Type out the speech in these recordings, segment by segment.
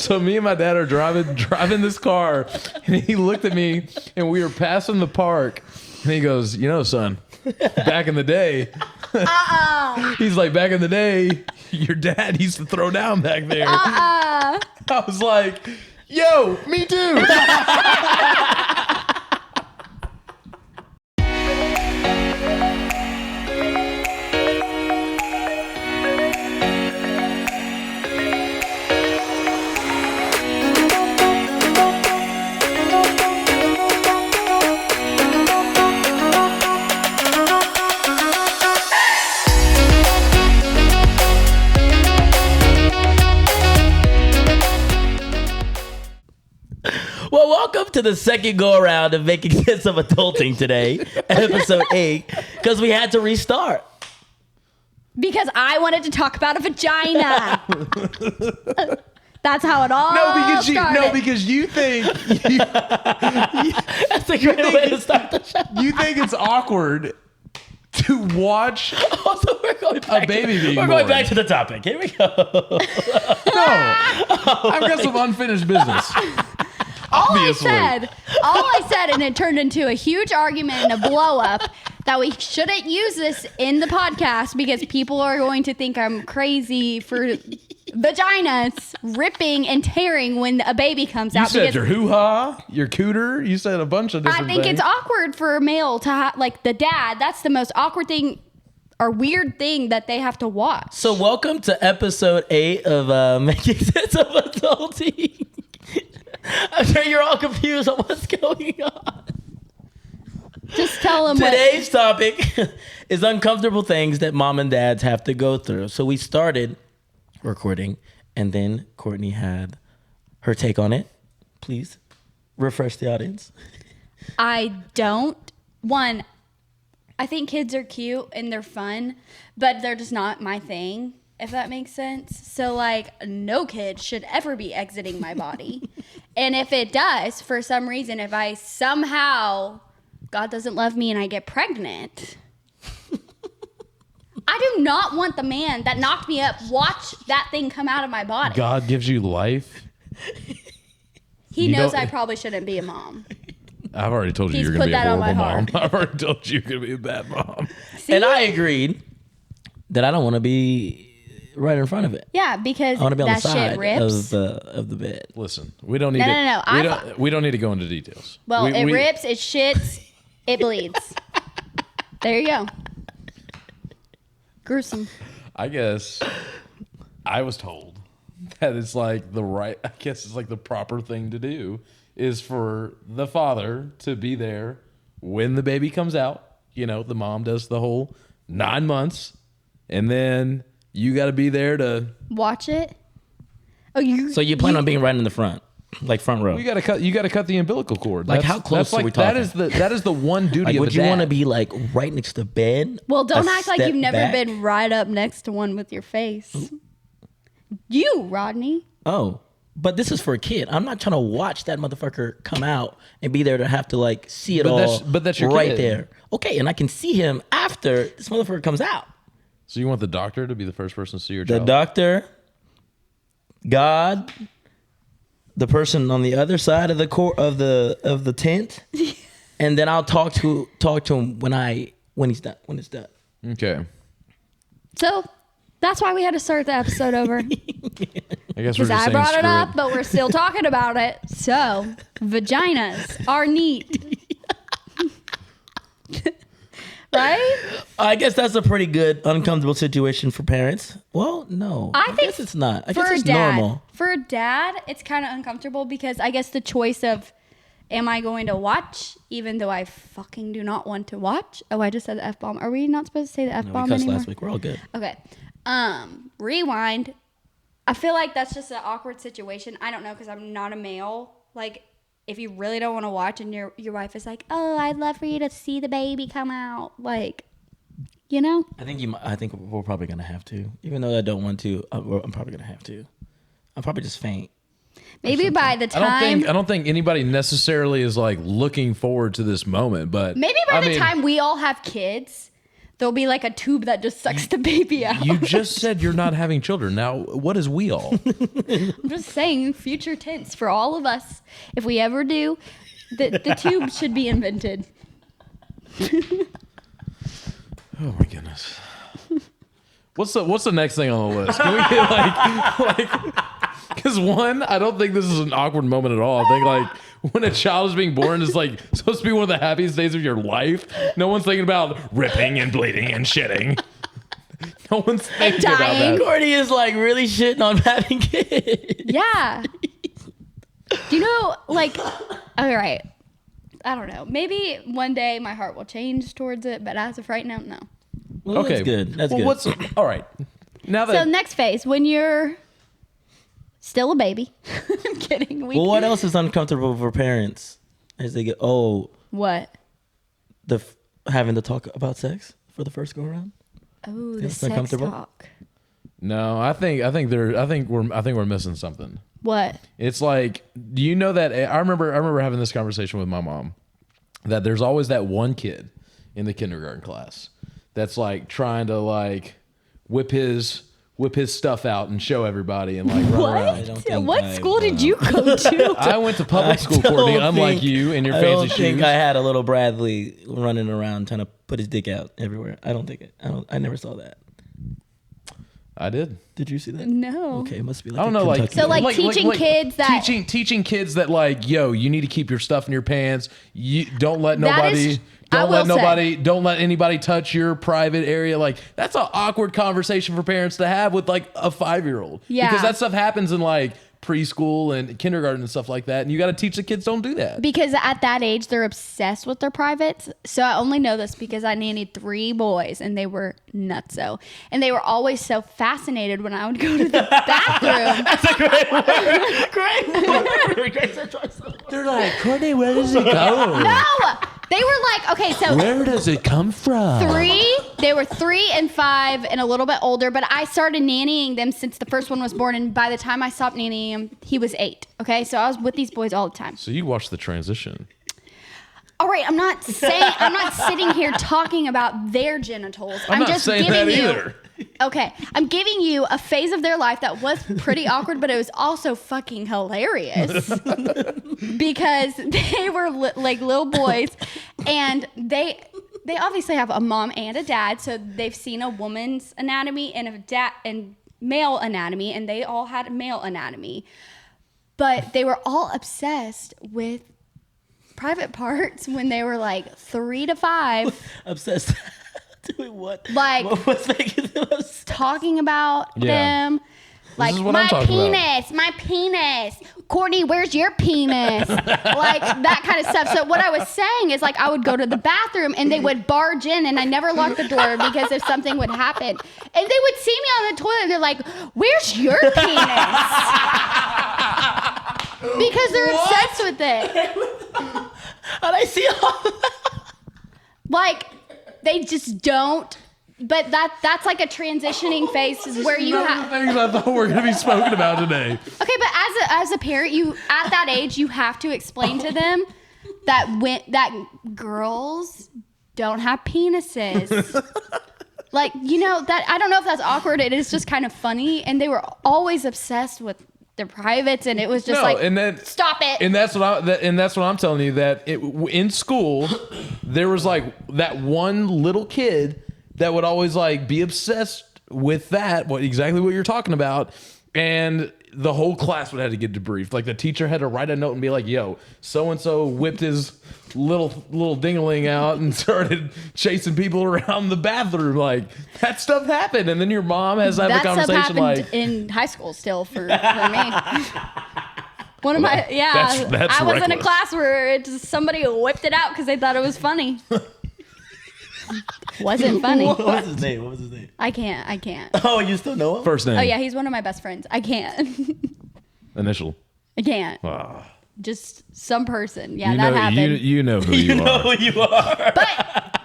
So me and my dad are driving this car, and he looked at me, and we were passing the park, and he goes, you know, son, back in the day, he's like, back in the day, your dad used to throw down back there. I was like, yo, me too. Well, welcome to the second go around of Making Sense of Adulting today, episode 8, because we had to restart. Because I wanted to talk about a vagina. That's how it all started. Because you think That's a great way to start the show. you think it's awkward to watch Also, we're going back a baby being We're born. going back to the topic. Here we go. No, I've got some unfinished business. Obviously. All I said, and it turned into a huge argument and a blow up, that we shouldn't use this in the podcast because people are going to think I'm crazy for vaginas ripping and tearing when a baby comes You out. said because your hoo-ha, your cooter. You said a bunch of different I think things. it's awkward for a male to have, like the dad, that's the most awkward thing or weird thing that they have to watch. So welcome to episode 8 of Making Sense of Adulting. I'm sure you're all confused on what's going on. Just tell them Today's topic is uncomfortable things that mom and dads have to go through. So we started recording, and then Courtney had her take on it. Please refresh the audience. I think kids are cute and they're fun, but they're just not my thing, if that makes sense. So, like, no kid should ever be exiting my body. And if it does, for some reason, if I somehow, God doesn't love me and I get pregnant, I do not want the man that knocked me up watch that thing come out of my body. God gives you life. He You knows don't- I probably shouldn't be a mom. I've already told you He's you're going to put be a that on my horrible mom. heart. I've already told you you're going to be a bad mom. See? And I agreed that I don't want to be right in front of it. Yeah, because I want to be on that the side shit rips. of the bed. Listen, we don't need No. we don't need to go into details. Well, We- it we- rips, it shits, it bleeds. There you go. Gruesome. I guess I was told that it's like the proper thing to do is for the father to be there when the baby comes out. You know, the mom does the whole 9 months, and then you got to be there to. Watch it. Oh, you. So you plan on being right in the front, like front row. You got to cut the umbilical cord. Like, how close are we talking? That is the one duty Like, of would a you dad. want to be like right next to the bed? Well, don't a act like step you've never back? been right up next to one with your face. You, Rodney. Oh, but this is for a kid. I'm not trying to watch that motherfucker come out and be there to have to like see it But that's your right kid. there. Okay, and I can see him after this motherfucker comes out. So you want the doctor to be the first person to see your The child? doctor, God, the person on the other side of the of the tent, and then I'll talk to him when he's done. When it's done. Okay. So that's why we had to start the episode over. I guess we're Because just I saying brought it screw up, but we're still talking about it. So, vaginas are neat. Right? I guess that's a pretty good uncomfortable situation for parents. Well, no, I think guess it's not. I guess for it's a dad, normal. For a dad, it's kind of uncomfortable because I guess the choice of, am I going to watch even though I fucking do not want to watch? Oh, I just said the F-bomb. Are we not supposed to say the No, F-bomb we cussed anymore? last week. We're all good. Okay. Rewind. I feel like that's just an awkward situation. I don't know because I'm not a male. Like, if you really don't want to watch and your wife is like, oh, I'd love for you to see the baby come out. Like, you know? I think we're probably gonna have to, even though I don't want to. I'm probably gonna have to. I'll probably just faint. Maybe by the time. I don't think anybody necessarily is like looking forward to this moment, but Maybe by the time we all have kids, There'll be like a tube that just sucks the baby out. You just said you're not having children. Now, what is we all? I'm just saying, future tense for all of us. If we ever do, the tube should be invented. Oh my goodness. What's the next thing on the list? Can we get like because one, I don't think this is an awkward moment at all. I think like when a child is being born is like supposed to be one of the happiest days of your life. No one's thinking about ripping and bleeding and shitting. No one's thinking about that. Courtney is like really shitting on having kids. Yeah. Do you know, like, all right. I don't know. Maybe one day my heart will change towards it, but as of right now, no. Well, Okay, that's good. That's well, good. all right? Now So that next phase, when you're still a baby. I'm kidding. Well, what else is uncomfortable for parents as they get What? having to talk about sex for the first go around? Oh, the Feels sex uncomfortable? talk. no, I think we're missing something. What? It's like, do you know that I remember having this conversation with my mom that there's always that one kid in the kindergarten class that's like trying to like whip his stuff out and show everybody and like run around. think What I- school did you go to? I went to public school, Courtney, unlike you and your I fancy don't think shoes. I had a little Bradley running around trying to put his dick out everywhere. I don't think it. I never saw that. I did. Did you see that? No. Okay, it must be like I don't know, like Kentucky So, like, teaching kids that- teaching kids that like, yo, you need to keep your stuff in your pants. You don't let That nobody is- I will say- don't let anybody touch your private area. Like that's an awkward conversation for parents to have with like a 5-year-old. Yeah. Because that stuff happens in like preschool and kindergarten and stuff like that. And you got to teach the kids don't do that. Because at that age, they're obsessed with their privates. So I only know this because I nannied 3 boys and they were nutso. And they were always so fascinated when I would go to the bathroom. They're like, Courtney, where does it go? No! They were like, okay, so Where does it come from? they were 3 and 5 and a little bit older, but I started nannying them since the first one was born. And by the time I stopped nannying him, he was 8. Okay. So I was with these boys all the time. So you watched the transition. All right. I'm not sitting here talking about their genitals. I'm not just saying giving that you. either. Okay, I'm giving you a phase of their life that was pretty awkward, but it was also fucking hilarious because they were like little boys, and they obviously have a mom and a dad, so they've seen a woman's anatomy and a dad and male anatomy, and they all had male anatomy, but they were all obsessed with private parts when they were like 3 to 5. Obsessed. Doing what? Like, what was making them obsessed? Talking about Yeah. them. Like, is what my I'm talking about. penis, my penis. Courtney, where's your penis? Like, that kind of stuff. So what I was saying is, like, I would go to the bathroom and they would barge in and I never locked the door because if something would happen. And they would see me on the toilet and they're like, where's your penis? Because they're obsessed with it. And I see all Like, they just don't. But that's like a transitioning phase is where you None of have. the things I thought were going to be spoken about today. Okay, but as a parent, you at that age you have to explain to them that girls don't have penises. Like, you know, that I don't know if that's awkward. It is just kind of funny, and they were always obsessed with their privates, and it was just stop it. And that's what I'm telling you, that in school there was like that one little kid that would always like be obsessed with exactly what you're talking about, and the whole class would have to get debriefed. Like the teacher had to write a note and be like, "Yo, so and so whipped his little dingling out and started chasing people around the bathroom." Like that stuff happened, and then your mom has to have that a stuff conversation happened like, in high school still for me. One of my that's I was in a reckless. class where somebody whipped it out because they thought it was funny. Wasn't funny. What was his name? What was his name? I can't. Oh, you still know him? first name, Oh yeah, he's one of my best friends. I can't. initial. I can't. Ah. Just some person. Yeah, You that know, happened. you know who you are. who you are. But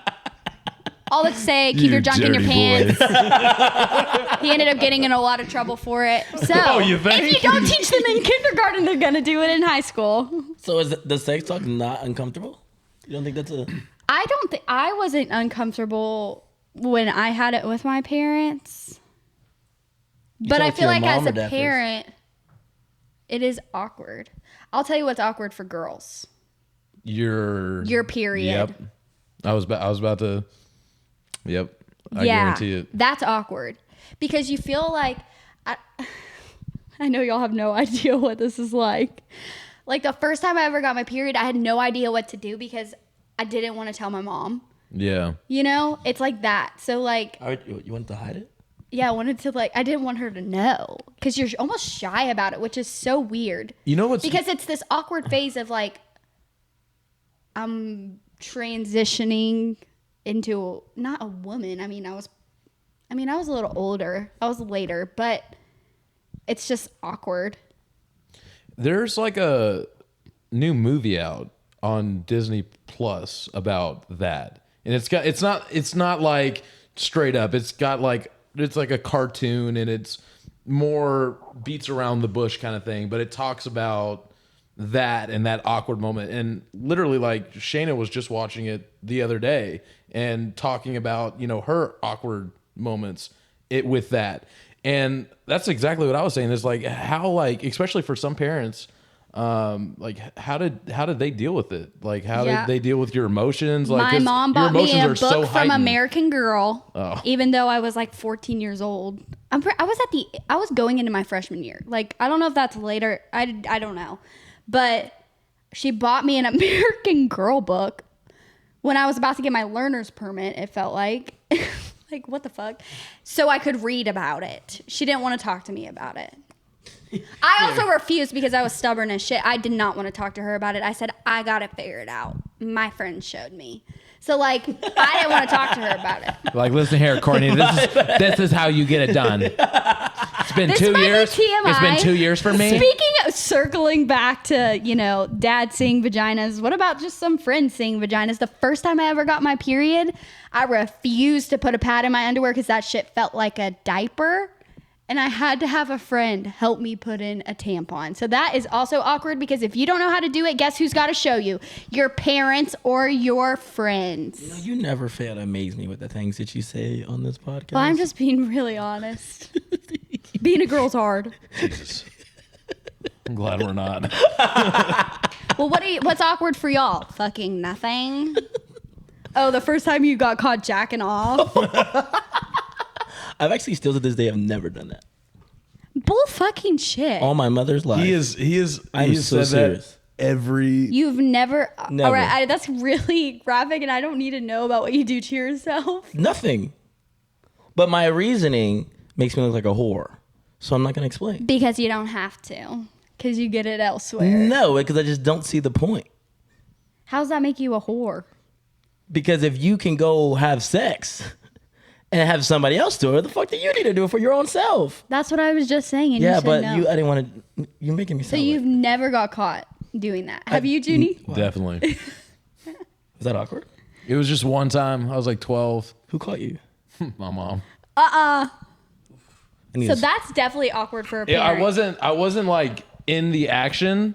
all let's say, keep You your junk in your dirty pants. boy. He ended up getting in a lot of trouble for it. So Oh, you think? if you don't teach them in kindergarten, they're gonna do it in high school. So is the sex talk not uncomfortable? You don't think that's a... I don't think I wasn't uncomfortable when I had it with my parents. But said I with feel your like as mom a or dad first? parent, it is awkward. I'll tell you what's awkward for girls. Your period. Yep. I was about to. Yep. I guarantee it. That's awkward because you feel like I know y'all have no idea what this is like. Like the first time I ever got my period, I had no idea what to do because I didn't want to tell my mom. Yeah. You know, it's like that. So like, You wanted to hide it? yeah, I wanted to I didn't want her to know because you're almost shy about it, which is so weird. You know what's Because it's this awkward phase of like, I'm transitioning into not a woman. I mean, I was a little older. I was later, but it's just awkward. There's like a new movie out on Disney Plus about that. And it's not like straight up. It's like a cartoon and it's more beats around the bush kind of thing, but it talks about that and that awkward moment. And literally like Shayna was just watching it the other day and talking about, her awkward moments with that. And that's exactly what I was saying is like how like, especially for some parents, like how did they deal with it? Like how did they deal with your emotions? Like My mom bought me a book from heightened. American Girl, even though I was like 14 years old. I was going into my freshman year. Like I don't know if that's later. I don't know, but she bought me an American Girl book when I was about to get my learner's permit. It felt like like what the fuck, so I could read about it. She didn't want to talk to me about it. I also refused because I was stubborn as shit. I did not want to talk to her about it. I said, I got to figure it out. My friend showed me. So, like, I didn't want to talk to her about it. Like, listen here, Courtney, this is how you get it done. It's been This 2 might be years. TMI. It's been 2 years for me. Speaking of circling back to, dad seeing vaginas, what about just some friends seeing vaginas? The first time I ever got my period, I refused to put a pad in my underwear because that shit felt like a diaper. And I had to have a friend help me put in a tampon. So that is also awkward because if you don't know how to do it, guess who's got to show you? Your parents or your friends. You never fail to amaze me with the things that you say on this podcast. Well, I'm just being really honest. Being a girl's hard. Jesus. I'm glad we're not. Well, what's awkward for y'all? Fucking nothing. Oh, the first time you got caught jacking off. I've actually still to this day have never done that. Bull fucking shit. All my mother's life. He is. I'm he has so said serious. that every. You've never. Never. All right, that's really graphic, and I don't need to know about what you do to yourself. Nothing. But my reasoning makes me look like a whore. So I'm not going to explain. Because you don't have to. Because you get it elsewhere. No, because I just don't see the point. How does that make you a whore? Because if you can go have sex and have somebody else do it, the fuck do you need to do it for your own self? That's what I was just saying. And Yeah, you said but no. I didn't want to. You're making me So sound you've like. never got caught doing that. Have you, Junie? Definitely. Was that awkward? It was just one time. I was like 12. Who caught you? My mom. I need So to- that's definitely awkward for a Yeah, parent. I wasn't like in the action,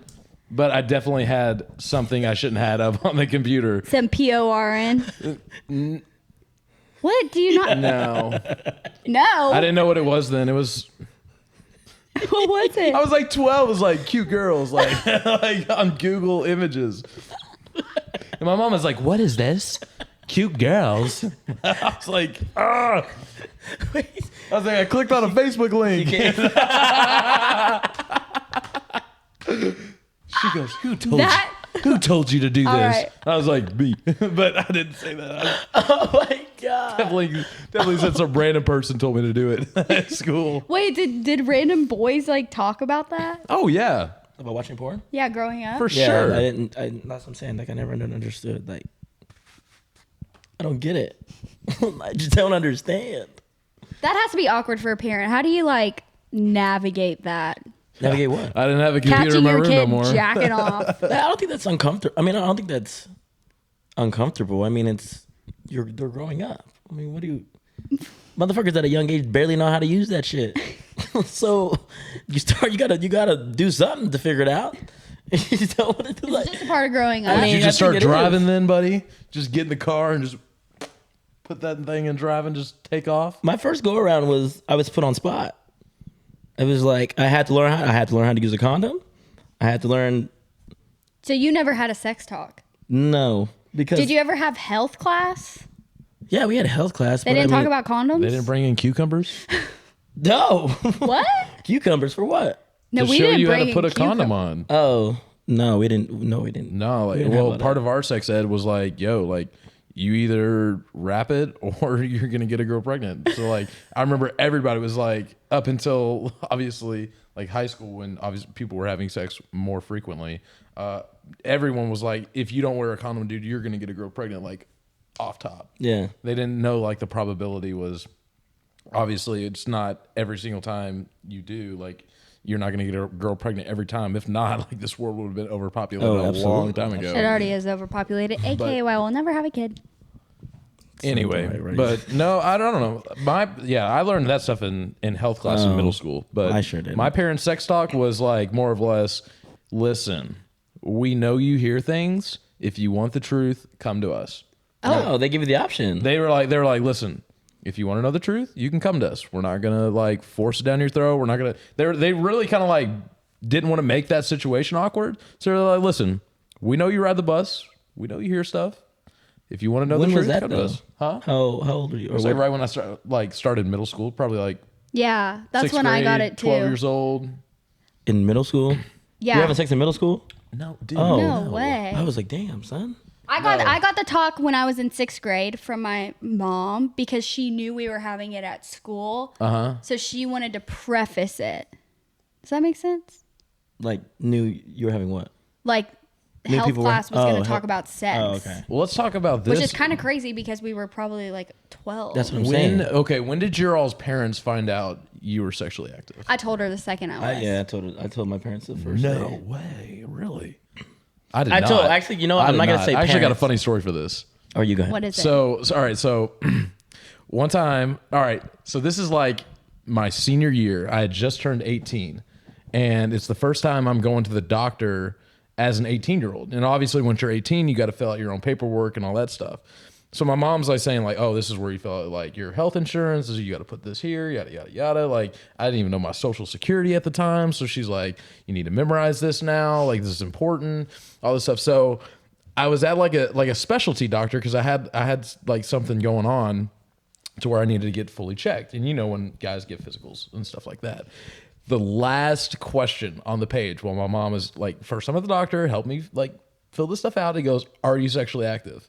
but I definitely had something I shouldn't have up on the computer. Some PORN. What? Do you not? No, No. I didn't know what it was then. It was. What was it? I was like 12. It was like cute girls, like like on Google Images. And my mom was like, "What is this? Cute girls." I was like, "Ah." I was like, I clicked on a Facebook link. She goes, Who told you to do this? right. I was like, me. But I didn't say that. Oh my God. Definitely said some random person told me to do it at school. Wait, did random boys like talk about that? Oh, yeah. About watching porn? Yeah, growing up. For Yeah, sure. I didn't. That's what I'm saying. Like, I never understood. Like, I don't get it. I just don't understand. That has to be awkward for a parent. How do you like navigate that? Navigate what? I didn't have a computer Catching in my your room no kid more. jacking off. I don't think that's uncomfortable. I mean, I don't think that's uncomfortable. I mean, they're growing up. I mean, what do you motherfuckers at a young age barely know how to use that shit. So you gotta do something to figure it out. You don't want to do like It's just a part of growing up. I mean, Did you just I think start it driving is. then, buddy? Just get in the car and just put that thing in drive and just take off? My first go around was I was put on spot. It was like I had to learn how to use a condom. I had to learn. So you never had a sex talk? No, because Did you ever have health class? Yeah, we had a health class. They didn't talk about condoms? They didn't bring in cucumbers No. What? Cucumbers for what? No, to we show didn't you how bring to put a in condom cucumber. on. Oh no, we didn't. No, we didn't. No, like, We didn't have well, all part that. of our sex ed was like, yo, like, you either wrap it or you're gonna get a girl pregnant. So like, I remember everybody was like, up until obviously like high school when obviously people were having sex more frequently. Everyone was like, if you don't wear a condom, dude, you're gonna get a girl pregnant. Like, off top. Yeah. They didn't know like the probability was. Obviously, it's not every single time you do. Like, you're not going to get a girl pregnant every time. If not, like, this world would have been overpopulated a long time ago. It already is overpopulated. AKA, why we'll never have a kid. Anyway, Right. but no, I don't know. I learned that stuff in health class in middle school. But I sure didn't. My parents' sex talk was like more or less, listen, we know you hear things. If you want the truth, come to us. Oh, they give you the option. They were like, listen, if you want to know the truth, you can come to us. We're not gonna like force it down your throat. We're not gonna. They really kind of like didn't want to make that situation awkward. So they're like, listen, we know you ride the bus. We know you hear stuff. If you want to know When the was truth, that, come to though? us. Huh? How old are you? It was like right when I started middle school, probably like Yeah, that's sixth when I got grade, it too. 12 years old. In middle school? Yeah. You having sex in middle school? No, dude. Oh. No way. I was like, damn, son. I got the talk when I was in 6th grade from my mom because she knew we were having it at school. So she wanted to preface it. Does that make sense? Like, knew you were having what? Like Knew health people were- class was going oh, to talk about sex. Oh, okay. Well, let's talk about this. Which is kind of crazy because we were probably like 12. That's what I'm saying. When did your all's parents find out you were sexually active? I told her the second I was. I told my parents the first day. No way, really? I did I not. told- actually, you know what? I I'm did not gonna say I actually got a parents. funny story for this. Or you go ahead. What is it? So all right. So one time, all right. So this is like my senior year. I had just turned 18, and it's the first time I'm going to the doctor as an 18-year-old. And obviously, once you're 18, you got to fill out your own paperwork and all that stuff. So my mom's like saying like, oh, this is where you fill out like your health insurance. You got to put this here, yada yada yada. Like I didn't even know my social security at the time. So she's like, you need to memorize this now. Like this is important. All this stuff. So I was at like a specialty doctor because I had like something going on to where I needed to get fully checked. And you know when guys get physicals and stuff like that. The last question on the page while my mom is like, first time at the doctor, help me like fill this stuff out. He goes, are you sexually active?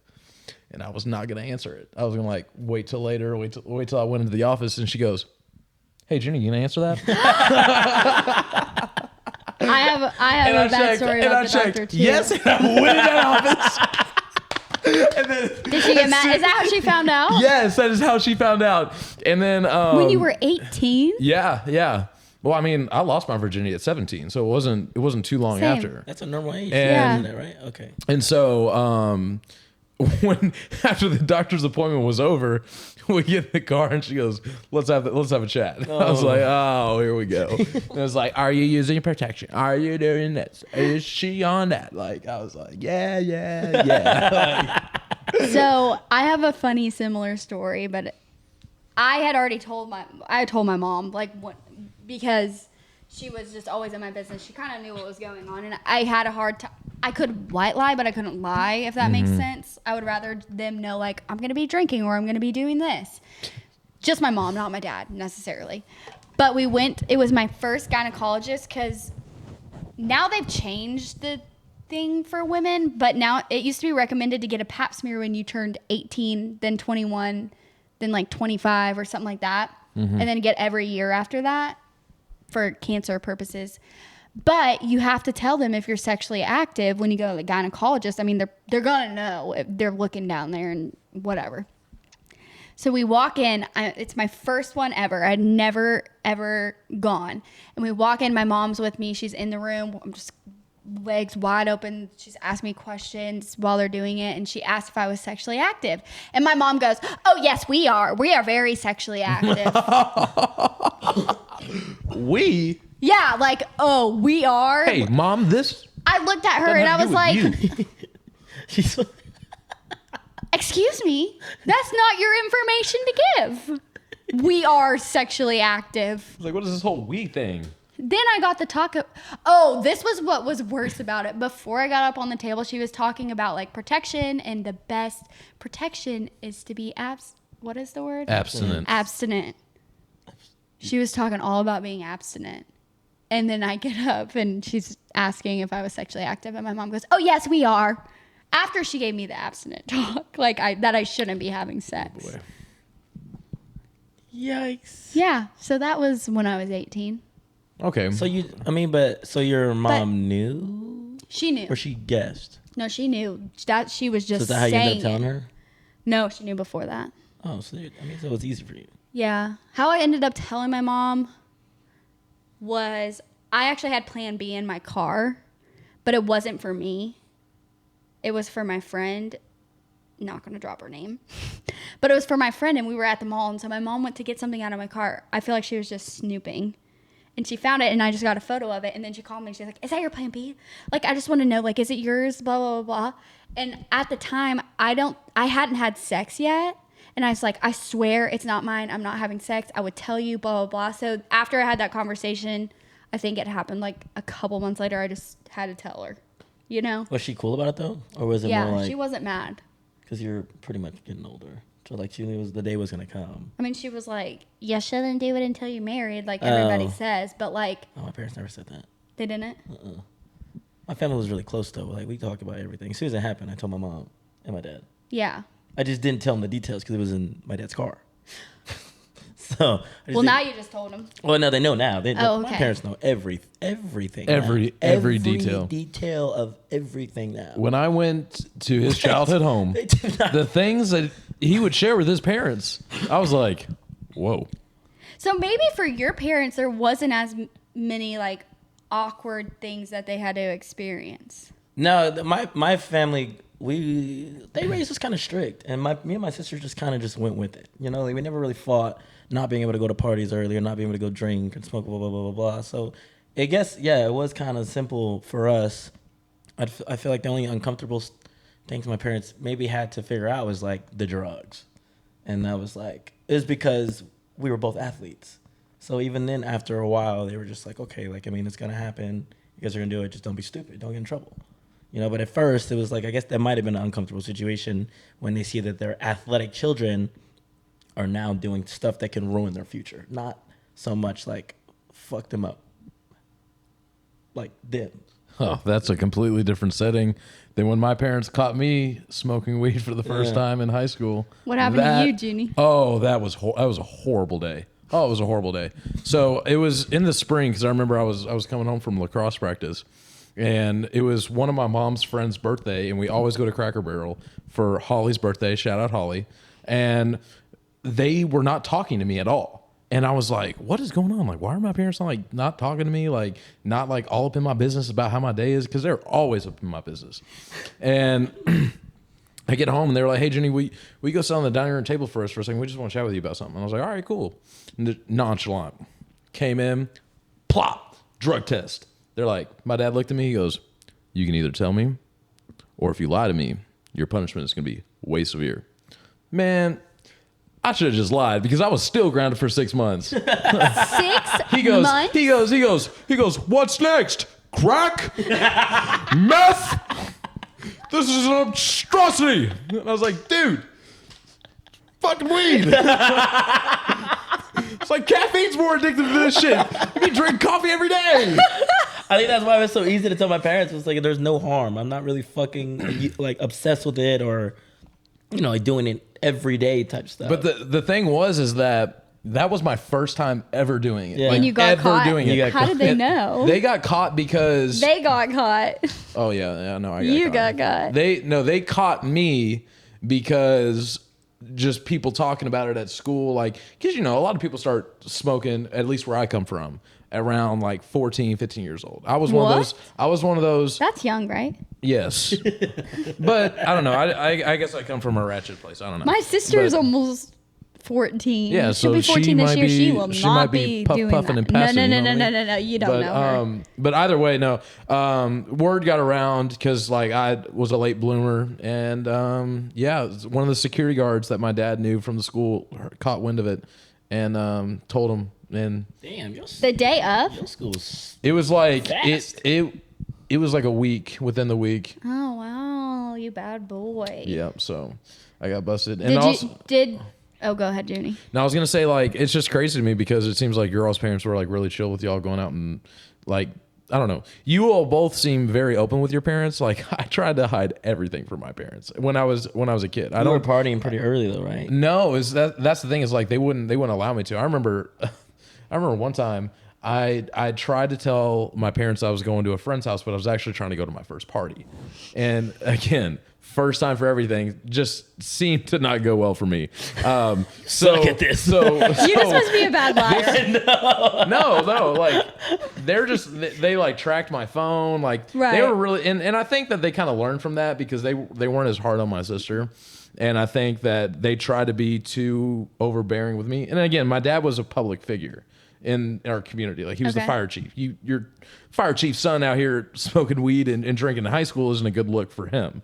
And I was not going to answer it. I was going to like wait till later, wait till I went into the office. And she goes, hey, Jenny, you going to answer that? I have a bad story about the doctor too. Yes, and I went in that office. And then, Did she get mad? Is that how she found out? yes, that is how she found out. And then When you were 18? yeah. Well, I mean, I lost my virginity at 17, so it wasn't too long Same. after. That's a normal age. And- Isn't that right? Okay. And so when after the doctor's appointment was over, we get in the car and she goes, let's have a chat. I was like, oh, here we go. And it was like, are you using protection? Are you doing this? Is she on that? Like I was like, yeah. So I have a funny similar story, but I had already told my mom like what, because she was just always in my business. She kind of knew what was going on, and I had a hard time. I could white lie, but I couldn't lie, if that makes sense. I would rather them know like I'm gonna be drinking or I'm gonna be doing this. Just my mom, not my dad necessarily. But we went. It was my first gynecologist because now they've changed the thing for women, but now it used to be recommended to get a pap smear when you turned 18, then 21, then like 25 or something like that, and then get every year after that for cancer purposes. But you have to tell them if you're sexually active when you go to the gynecologist. I mean, they're gonna know if they're looking down there and whatever. So we walk in. It's my first one ever. I'd never, ever gone. And we walk in. My mom's with me. She's in the room. I'm just legs wide open. She's asked me questions while they're doing it. And she asked if I was sexually active. And my mom goes, oh, yes, we are. We are very sexually active. We? Yeah, like, oh, we are. Hey, mom, this I looked at her and I was like, She's Excuse me, that's not your information to give. We are sexually active. Like, what is this whole we thing? Then I got the talk of, oh, this was what was worse about it. Before I got up on the table, she was talking about like protection, and the best protection is to be what is the word? Abstinent. Abstinent. She was talking all about being abstinent. And then I get up and she's asking if I was sexually active, and my mom goes, oh yes, we are. After she gave me the abstinent talk, like that I shouldn't be having sex. Boy. Yikes. Yeah, so that was when I was 18. Okay. So your mom knew? She knew. Or she guessed? No, she knew. That she was So just is that how you saying ended up telling it. her? No, she knew before that. Oh, so it was easy for you. Yeah. How I ended up telling my mom was I actually had plan B in my car, but it wasn't for me. It was for my friend. Not going to drop her name. But it was for my friend, and we were at the mall, and so my mom went to get something out of my car. I feel like she was just snooping. And she found it, and I just got a photo of it, and then she called me, and she's like, is that your plan B? Like, I just want to know, like, is it yours? Blah, blah, blah, blah. And at the time, I hadn't had sex yet. And I was like, I swear it's not mine. I'm not having sex. I would tell you, blah, blah, blah. So after I had that conversation, I think it happened like a couple months later. I just had to tell her, you know? Was she cool about it though? Or was it Yeah, more like... she wasn't mad. Because you're pretty much getting older. So like she knew the day was going to come. I mean, she was like, you shouldn't do it until you're married, like everybody says. But like... Oh, my parents never said that. They didn't? My family was really close though. Like we talked about everything. As soon as it happened, I told my mom and my dad. Yeah. I just didn't tell them the details because it was in my dad's car. So Well, now you just told them. Well, no, they know now. Oh, My okay. parents know everything. Every now. detail. Detail of everything now. When I went to his childhood home, They do not. the things that he would share with his parents, I was like, whoa. So maybe for your parents, there wasn't as many like awkward things that they had to experience. No, my family, they raised us kind of strict, and me and my sister just kind of just went with it. You know, like we never really fought not being able to go to parties early or not being able to go drink and smoke, blah blah blah blah blah. So, I guess it was kind of simple for us. I feel like the only uncomfortable things my parents maybe had to figure out was like the drugs, and that was like it's because we were both athletes. So even then, after a while, they were just like, okay, like I mean, it's gonna happen. You guys are gonna do it. Just don't be stupid. Don't get in trouble. You know, but at first it was like, I guess that might have been an uncomfortable situation when they see that their athletic children are now doing stuff that can ruin their future. Not so much like fuck them up like them. Oh, that's a completely different setting than when my parents caught me smoking weed for the first time in high school. What happened to you, Jeannie? Oh, that was a horrible day. Oh, it was a horrible day. So it was in the spring because I remember I was coming home from lacrosse practice, and it was one of my mom's friend's birthday, and we always go to Cracker Barrel for Holly's birthday. Shout out Holly. And they were not talking to me at all. And I was like, what is going on? Like, why are my parents not talking to me? Like, not like all up in my business about how my day is? Because they're always up in my business. And I get home and they're like, hey, Jenny, we go sit on the dining room table for us for a second. We just want to chat with you about something. And I was like, all right, cool. Nonchalant. Came in, plop, drug test. They're like, my dad looked at me. He goes, you can either tell me, or if you lie to me, your punishment is going to be way severe. Man, I should have just lied because I was still grounded for 6 months. 6 months? He goes, what's next? Crack? Meth? This is an monstrosity. And I was like, dude, fucking weed. It's like caffeine's more addictive than this shit. You can drink coffee every day. I think that's why it was so easy to tell my parents. It was like, there's no harm. I'm not really fucking like obsessed with it or, you know, like doing it everyday type stuff. But the thing is that was my first time ever doing it. Yeah. Like, And you got ever caught. doing it. How did they know? They got caught because They got caught. oh yeah, no, I got You caught. got caught. They caught me because just people talking about it at school, like, because you know a lot of people start smoking, at least where I come from, around like 14, 15 years old. I was one of those. That's young, right? Yes, but I don't know. I guess I come from a ratchet place. I don't know. My sister's But- almost 14. Yeah, She'll so be 14 she this might year. be, she will she not might be doing puffing that. and passing. No, you no, know no, what I no, mean? no, no. You don't But, know her. But either way, no. Word got around because like I was a late bloomer, and yeah, one of the security guards that my dad knew from the school caught wind of it, and told him. And Damn, The day of? your school's it was like fast. it was like a week within the week. Oh, wow. You bad boy. Yeah, so I got busted. And Oh, go ahead, Junie. now I was gonna say like it's just crazy to me because it seems like your all's parents were like really chill with y'all going out and like I don't know. You all both seem very open with your parents. Like I tried to hide everything from my parents when I was a kid. I You were don't. partying pretty early though, right? No, is that's the thing is like they wouldn't allow me to. I remember one time I tried to tell my parents I was going to a friend's house, but I was actually trying to go to my first party. And again, first time for everything just seemed to not go well for me. So Suck at this. So You're supposed to be a bad liar. no, like they like tracked my phone. Like they Right. were really, and I think that they kind of learned from that because they weren't as hard on my sister. And I think that they tried to be too overbearing with me. And again, my dad was a public figure in our community. Like he was the Okay. fire chief. Your fire chief's son out here smoking weed and drinking in high school isn't a good look for him.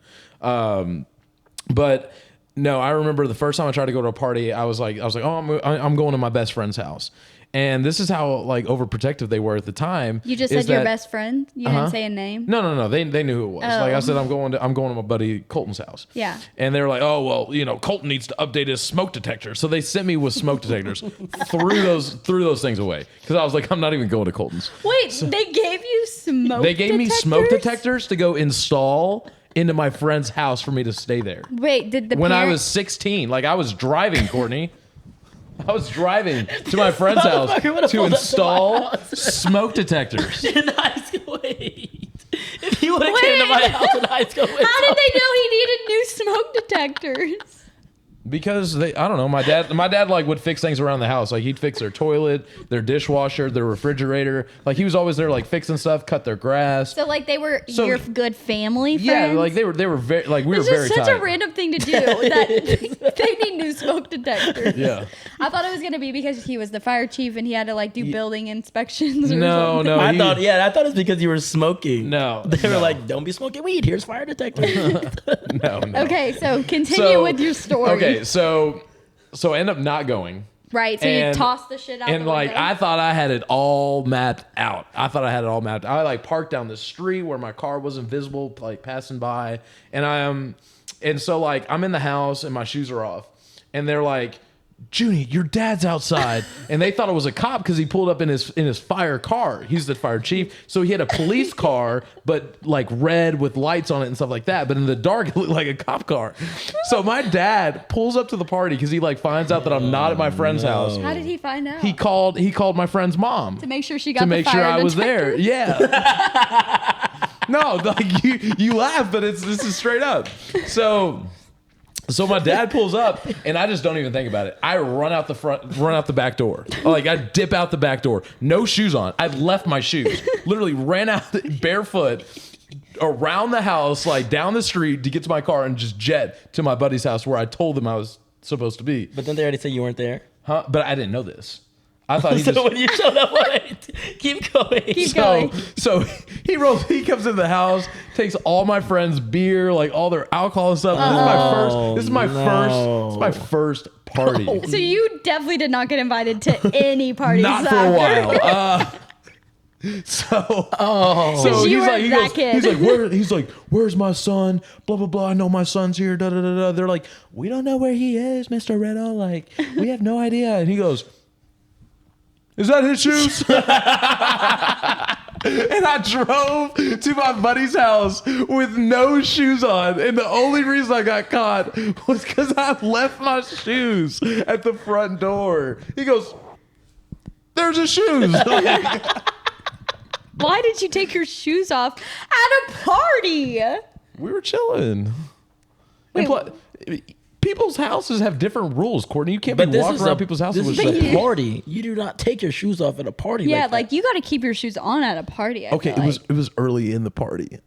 But no, I remember the first time I tried to go to a party, I was like, oh, I'm going to my best friend's house. And this is how like overprotective they were at the time. You just is said your that- best friend. You didn't say a name. No. They knew who it was. Like I Oh. said, I'm going to my buddy Colton's house. Yeah. And they were like, oh well, Colton needs to update his smoke detector. So they sent me with smoke detectors. threw those things away because I was like, I'm not even going to Colton's. Wait, they gave you smoke They gave me smoke detectors to go install into my friend's house for me to stay there. Wait, did the When I was parents- 16, like I was driving, Courtney. I was driving to my friend's house motherfucker would've to pulled up to my install house. smoke detectors. In high school, wait. If you would have came to my Wait. house in high school, How did they know he needed new smoke detectors? Because I don't know, my dad like would fix things around the house. Like he'd fix their toilet, their dishwasher, their refrigerator. Like he was always there like fixing stuff, cut their grass. So like they were So- your good family friends. Yeah, like they were very like we It's were very just such tight. a random thing to do that they need new smoke detectors. Yeah. I thought it was gonna be because he was the fire chief and he had to like do building inspections. Or No, something. no. I he- thought it's because you were smoking. No, They were no. like, don't be smoking weed. Here's fire detector. No. Okay, so continue So- with your story. Okay, so I end up not going. Right, so you tossed the shit out And the like window. I thought I had it all mapped out. I like parked down the street where my car wasn't visible, like passing by, and so like I'm in the house and my shoes are off, and they're like, Junie, your dad's outside. And they thought it was a cop because he pulled up in his fire car. He's the fire chief. So he had a police car, but like red with lights on it and stuff like that. But in the dark, it looked like a cop car. So my dad pulls up to the party because he like finds out that I'm not at my friend's house. How did he find out? He called my friend's mom to make sure she got to the make fire sure I was detector? there. Yeah. No, like you laugh, but this is straight up. So my dad pulls up, and I just don't even think about it. I run out the back door. Like I dip out the back door, no shoes on. I left my shoes. Literally ran out barefoot around the house, like down the street to get to my car, and just jet to my buddy's house where I told him I was supposed to be. But then they already said you weren't there. Huh? But I didn't know this. I thought he So just. when you showed up, wait, keep going. Keep going. So he comes in the house, takes all my friends' beer, like all their alcohol and stuff. This is my first party. So you definitely did not get invited to any parties. Not for a while. So You were that kid. he's like, where's my son? Blah blah blah. I know my son's here. Da da da da. They're like, we don't know where he is, Mr. Riddle. Like, we have no idea. And he goes, is that his shoes? And I drove to my buddy's house with no shoes on. And the only reason I got caught was because I left my shoes at the front door. He goes, there's his shoes. Why did you take your shoes off at a party? We were chilling. And people's houses have different rules, Courtney. You can't be walking around people's houses This with is shoes. a party. You do not take your shoes off at a party. Yeah, like, like you got to keep your shoes on at a party. I Okay, feel like. it was early in the party. It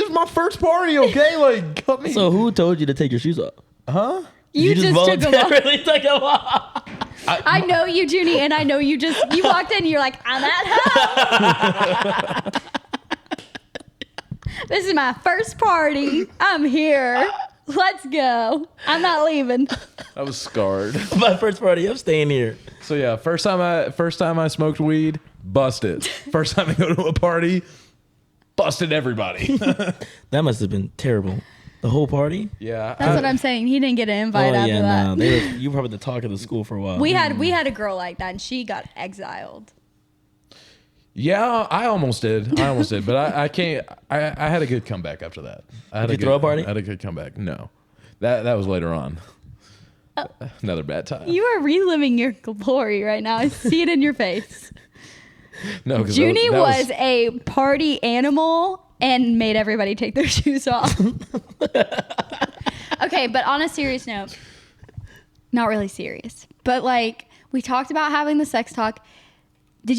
was my first party. Okay, like cut me. that. So who told you to take your shoes off? Huh? You just took them off. voluntarily took them off. I know you, Junie, and I know you walked in and you're like, I'm at home. This is my first party. I'm here. Let's go. I'm not leaving. I was scarred. My first party, I'm staying here. So yeah, first time I smoked weed, busted. First time I go to a party, busted everybody. That must have been terrible. The whole party? Yeah. That's what I'm saying. He didn't get an invite after that. No. You were probably the talk of the school for a while. We had a girl like that, and she got exiled. Yeah, I almost did, but I can't. I had a good comeback after that. Did you throw a party? I had a good comeback. No, that was later on. Another bad time. You are reliving your glory right now. I see it in your face. No, because Junie was a party animal and made everybody take their shoes off. Okay, but on a serious note, not really serious, but like we talked about having the sex talk. Did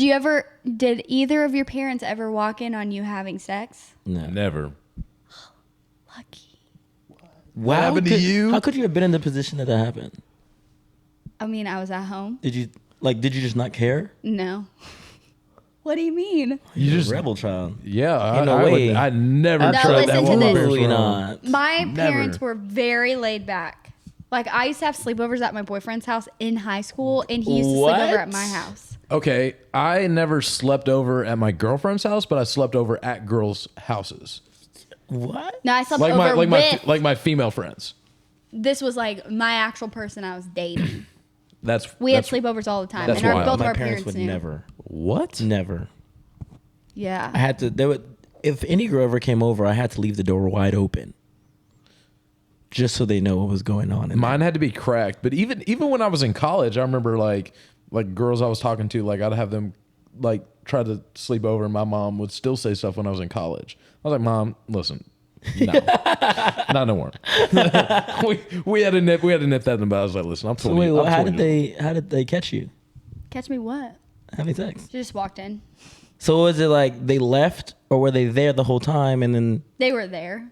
either of your parents ever walk in on you having sex? No. Never. Lucky. What happened to you? How could you have been in the position that happened? I mean, I was at home. Did you just not care? No. What do you mean? You You're just a rebel child. Yeah, In a way. I never No, tried that. listen to one. this. Absolutely not. My Never. parents were very laid back. Like, I used to have sleepovers at my boyfriend's house in high school, and he used to sleep over at my house. Okay, I never slept over at my girlfriend's house, but I slept over at girls' houses. What? No, I slept Like over with. my female friends. This was like my actual person I was dating. We We had sleepovers all the time, That's and wild. both of My our parents parents would knew. never. What? Never. I Yeah. had to. If any girl ever came over, I had to leave the door wide open, just so they know what was going on. Mine had to be cracked, but even when I was in college, I remember like girls I was talking to, like I'd have them like try to sleep over, and my mom would still say stuff when I was in college. I was like, Mom, listen, no, not no more. we had to nip that in the bud. I was like, listen, I'm 20. So wait, I'm how 20. did they catch you Catch me what? having sex? She just walked in. So was it like they left, or were they there the whole time and then? They were there.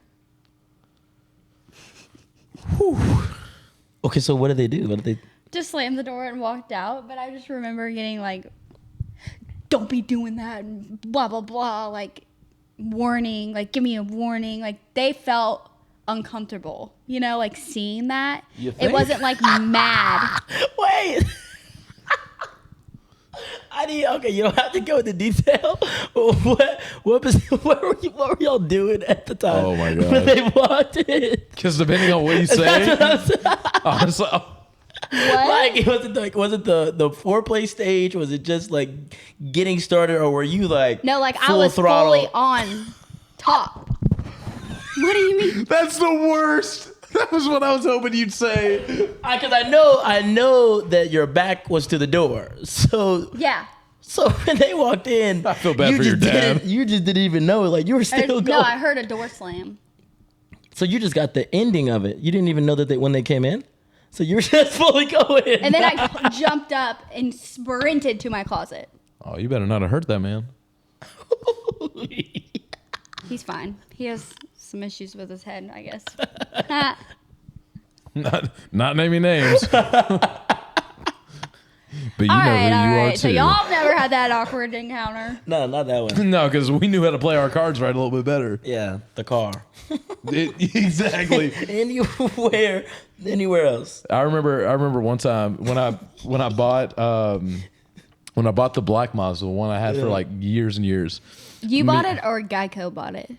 Okay, so what did they do? What did they? Just slammed the door and walked out. But I just remember getting like, don't be doing that, and blah, blah, blah. Like, warning, like, give me a warning. Like, they felt uncomfortable, you know, like seeing that. You It think? wasn't like mad. Wait. Okay, you don't have to go into detail. What were y'all doing at the time? Oh my when gosh. they walked in? Because depending on what you say, That's what I'm saying. honestly, What? Like, was it the foreplay stage? Was it just like getting started, or were you like No, like I full was throttle? fully on top. What do you mean? that's the worst. That was what I was hoping you'd say. Because I know that your back was to the door. So Yeah. when they walked in, I feel bad you for your just dad. You just didn't even know. Like you were still going. No, I heard a door slam. So you just got the ending of it. You didn't even know that when they came in. So you were just fully going. And then I jumped up and sprinted to my closet. Oh, you better not have hurt that man. He's fine. He has some issues with his head, I guess. Not naming names. But you All know right, who all you are right. too. So y'all never had that awkward encounter. No, not that one. No, because we knew how to play our cards right a little bit better. Yeah, the car. Exactly. Anywhere else. I remember one time when I bought the black Mazda, the one I had for like years and years. You bought it or Geico bought it?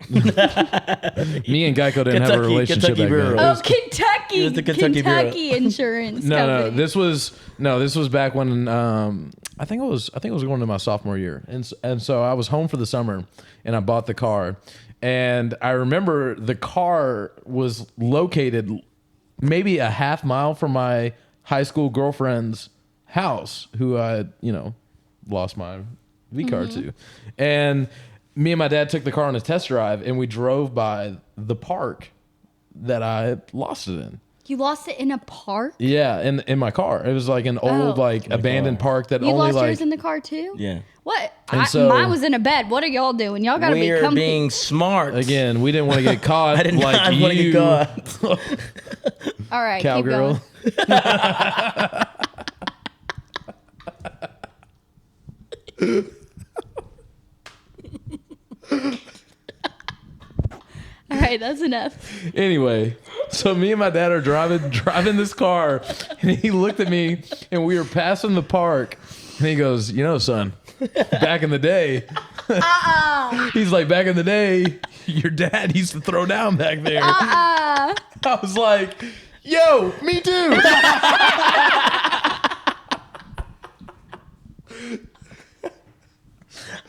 Me and Geico didn't have a Kentucky relationship back Bureau. then. Oh, Kentucky. It was the Kentucky Bureau. Insurance No, company. this was back when I think it was going into my sophomore year, and so I was home for the summer, and I bought the car, and I remember the car was located maybe a half mile from my high school girlfriend's house, who I lost my V card to, and me and my dad took the car on a test drive, and we drove by the park that I lost it in. You lost it in a park? Yeah, in my car. It was like an old abandoned park that You only lost like yours in the car too? Yeah. What? And so- Mine was in a bed. What are y'all doing? Y'all gotta be We're comfy. being smart. again, we didn't want to get caught I did like not want to you. get caught. All right, Cowgirl. keep All right, that's enough. Anyway, so me and my dad are driving this car, and he looked at me, and we were passing the park, and he goes, you know, son, back in the day, he's like, back in the day, your dad used to throw down back there. I was like, yo, me too.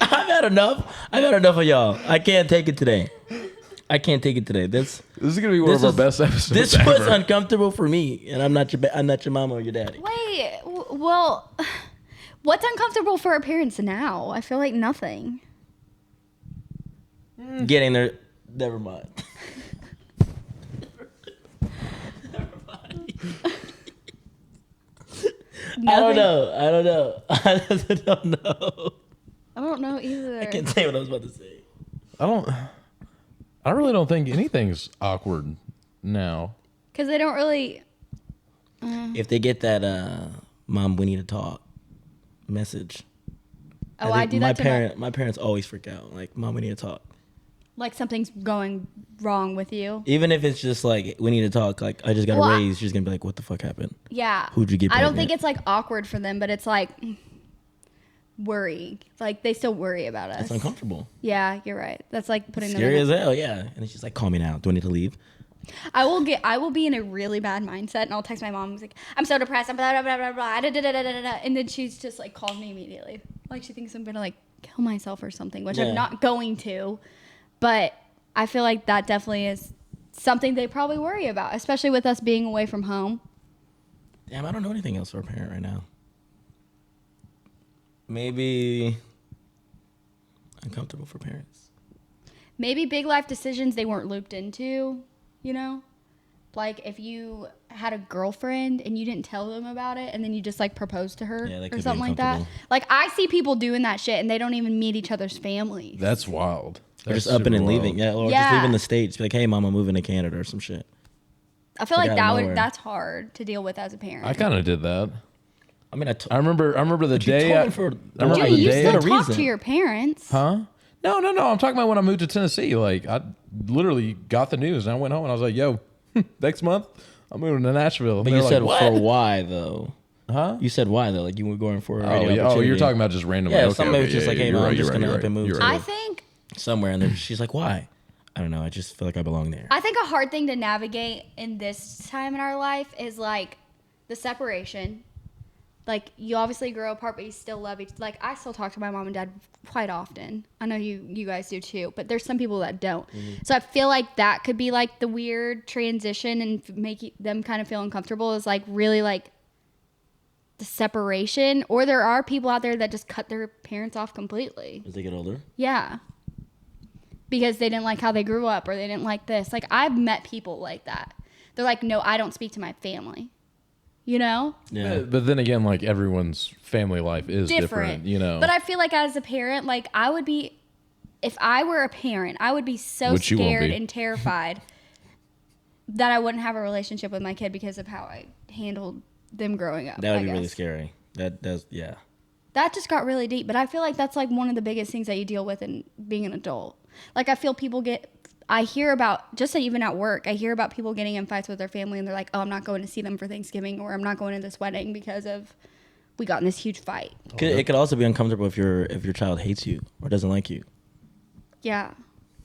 I've had enough. I've had enough of y'all. I can't take it today. I can't take it today. This is gonna be one of our best episodes. This ever. was uncomfortable for me, and I'm not your mama or your daddy. Wait, well, what's uncomfortable for our parents now? I feel like nothing. Getting there. Never mind. I don't know. I don't know. I don't know. I don't know either. I can't say what I was about to say. I really don't think anything's awkward now. Because they don't really. If they get that "Mom, we need to talk" message. Oh, I do that to my parents always freak out. Like, "Mom, we need to talk." like something's going wrong with you. Even if it's just like, we need to talk. Like, I just got a raise. She's gonna be like, "What the fuck happened?" Yeah. Who'd you get? I don't pregnant? think it's like awkward for them, but it's like worry. Like they still worry about us. It's uncomfortable. Yeah, you're right. That's like putting them Scary in as hell. Yeah. And then she's like, "Call me now. Do I need to leave?" I will be in a really bad mindset and I'll text my mom. I was like, I'm so depressed. I'm blah, blah, blah, blah, blah, da, da, da, da, da, da. And then she's just like calls me immediately. Like she thinks I'm going to like kill myself or something, which Yeah. I'm not going to. But I feel like that definitely is something they probably worry about, especially with us being away from home. Damn, I don't know anything else for a parent right now. Maybe uncomfortable for parents. Maybe big life decisions they weren't looped into, you know? Like if you had a girlfriend and you didn't tell them about it and then you just like proposed to her Yeah, that or could be something like that. uncomfortable. Like I see people doing that shit and they don't even meet each other's families. That's wild. Or That's just up and super leaving. wild. Yeah, or Yeah. just leaving the States. Be like, "Hey, mom, I'm moving to Canada," or some shit. I feel Like like out of nowhere. that's hard to deal with as a parent. I kind of did that. I mean, I remember the day. told I him for- I remember Dude, the you day. still had a talk reason. to your parents. Huh? No. I'm talking about when I moved to Tennessee. Like I literally got the news and I went home and I was like, "Yo, next month I'm moving to Nashville." But And you they're said like, for "What?" why though? Huh? You said why though? Like you were going for a Oh, radio yeah. Oh, opportunity. you're talking about just randomly. Yeah, Okay, somebody was okay, just like, "Hey, you're mom, right, I'm just you're gonna right, up and move you're to right. I think somewhere," and then she's like, "Why?" I don't know. I just feel like I belong there. a hard thing to navigate in this time in our life is like the separation. Like you obviously grow apart, but you still love each. Like I still talk to my mom and dad quite often. I know you guys do too, but there's some people that don't. So I feel like that could be like the weird transition and make them kind of feel uncomfortable. Is like really like the separation. Or there are people out there that just cut their parents off completely. As they get older. Yeah. Because they didn't like how they grew up or they didn't like this. Like I've met people like that. They're like, no, I don't speak to my family. You know? Yeah. But then again, like everyone's family life is different, you know. But I feel like as a parent, like I would be, if I were a parent, I would be so Which you won't scared be. and terrified that I wouldn't have a relationship with my kid because of how I handled them growing up. That would I be really guess. scary. That does, yeah. That just got really deep, but I feel like that's like one of the biggest things that you deal with in being an adult. Like I feel people I hear about, just even at work, I hear about people getting in fights with their family and they're like, oh, I'm not going to see them for Thanksgiving or I'm not going to this wedding because of we got in this huge fight. It could also be uncomfortable if your child hates you or doesn't like you. Yeah.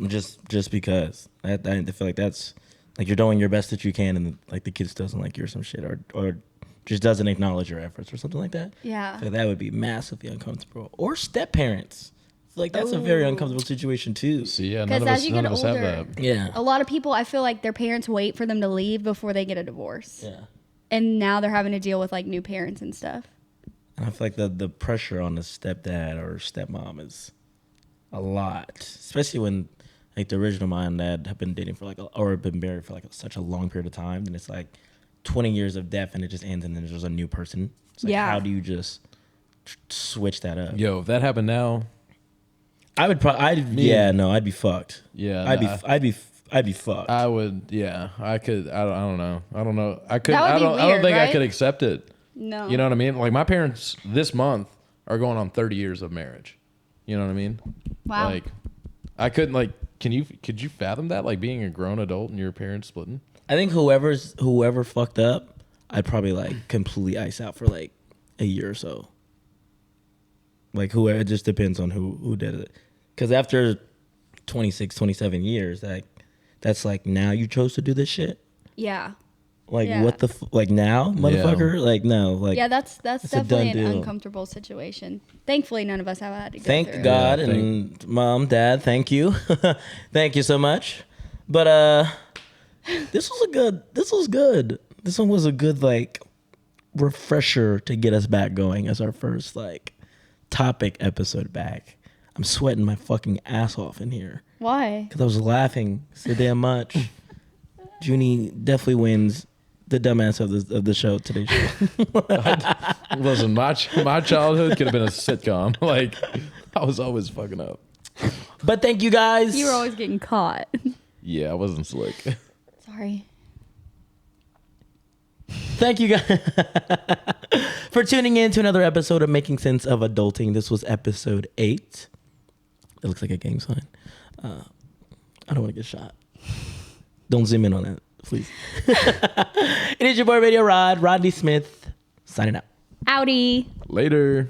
Just because. I feel like that's like you're doing your best that you can and like the kid still doesn't like you or some shit or just doesn't acknowledge your efforts or something like that. Yeah. So that would be massively uncomfortable. Or step parents. I feel like that's a very uncomfortable situation too. See, yeah, 'Cause none of as us, you none get of us have older- that. Yeah. A lot of people, I feel like their parents wait for them to leave before they get a divorce. Yeah. And now they're having to deal with like new parents and stuff. And I feel like the pressure on the stepdad or stepmom is a lot, especially when like the original mom and dad have been dating for like or been married for like such a long period of time. Then it's like 20 years of death and it just ends and then there's a new person. It's like, Yeah. how do you just switch that up? Yo, if that happened now, I would probably, I'd be fucked. Yeah, I'd be, nah. I'd be fucked. I would. Yeah, I could. I don't know. I don't know. I could. That would I be don't. I don't weird, think I right? could accept it. No. You know what I mean? Like my parents this month are going on 30 years of marriage. You know what I mean? Wow. Like, I couldn't. Like, could you fathom that? Like being a grown adult and your parents splitting? I think whoever fucked up, I'd probably like completely ice out for like a year or so. Like whoever, it just depends on who did it. Because after 26, 27 years, that's like now you chose to do this shit. Yeah. Like Yeah. what the like now, motherfucker? Yeah. Like no, like Yeah, that's a definitely done an deal. uncomfortable situation. Thankfully, none of us have had to go Thank through. God Yeah, and mom, dad, thank you, thank you so much. But this was good. This one was a good like refresher to get us back going as our first like topic episode back. I'm sweating my fucking ass off in here Why? because I was laughing so damn much. Junie definitely wins the dumbass of the show today's show. Listen, my childhood could have been a sitcom. Like, I was always fucking up. But thank you guys. You were always getting caught. Yeah, I wasn't slick. Sorry. Thank you guys for tuning in to another episode of Making Sense of Adulting. This was episode 8. It looks like a gang sign. I don't want to get shot. Don't zoom in on that, please. It is your boy Radio Rodney Smith, signing out. Audi. Later.